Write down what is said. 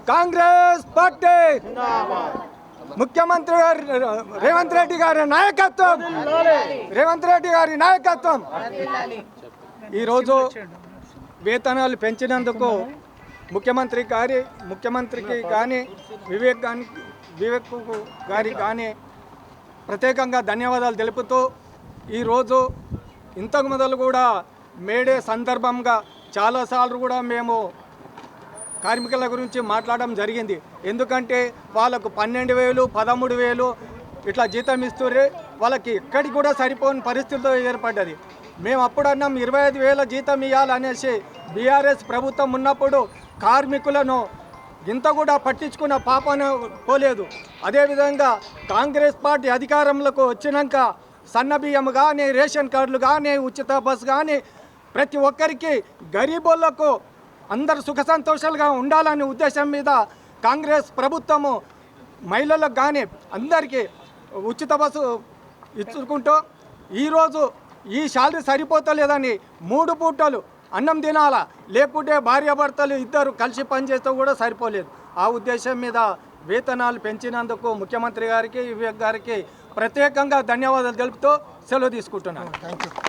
Congress party ముఖ్యమంత్రి రేవంత్ రెడ్డి గారి నాయకత్వం ఈరోజు వేతనాలు పెంచినందుకు ముఖ్యమంత్రికి కానీ వివేక్ గారికి కానీ ప్రత్యేకంగా ధన్యవాదాలు తెలుపుతూ ఈరోజు ఇంతకు మొదలు కూడా మేడే సందర్భంగా చాలాసార్లు కూడా మేము కార్మికుల గురించి మాట్లాడడం జరిగింది. ఎందుకంటే వాళ్ళకు 12,000 13,000 ఇట్లా జీతం ఇస్తుర్రే, వాళ్ళకి ఎక్కడికి కూడా సరిపోని పరిస్థితుల్లో ఏర్పడ్డది. మేము అప్పుడు అన్నాం 25,000 జీతం ఇవ్వాలనేసి. బీఆర్ఎస్ ప్రభుత్వం ఉన్నప్పుడు కార్మికులను ఇంత కూడా పట్టించుకున్న పాపన పోలేదు. అదేవిధంగా కాంగ్రెస్ పార్టీ అధికారంలోకి వచ్చినాక సన్న బియ్యం కానీ, రేషన్ కార్డులు కానీ, ఉచిత బస్సు కానీ ప్రతి ఒక్కరికి గరీబులకు అందరు సుఖ సంతోషాలుగా ఉండాలనే ఉద్దేశం మీద కాంగ్రెస్ ప్రభుత్వము మహిళలకు కానీ అందరికీ ఉచిత బస్సు ఇచ్చుకుంటూ ఈరోజు ఈ శాలరీ సరిపోతలేదని 3 పూటలు అన్నం తినాలా, లేకుంటే భార్యాభర్తలు ఇద్దరు కలిసి పనిచేస్తూ కూడా సరిపోలేదు. ఆ ఉద్దేశం మీద వేతనాలు పెంచినందుకు ముఖ్యమంత్రి గారికి, వివేక్ గారికి ప్రత్యేకంగా ధన్యవాదాలు తెలుపుతూ సెలవు తీసుకుంటున్నాను. Thank you.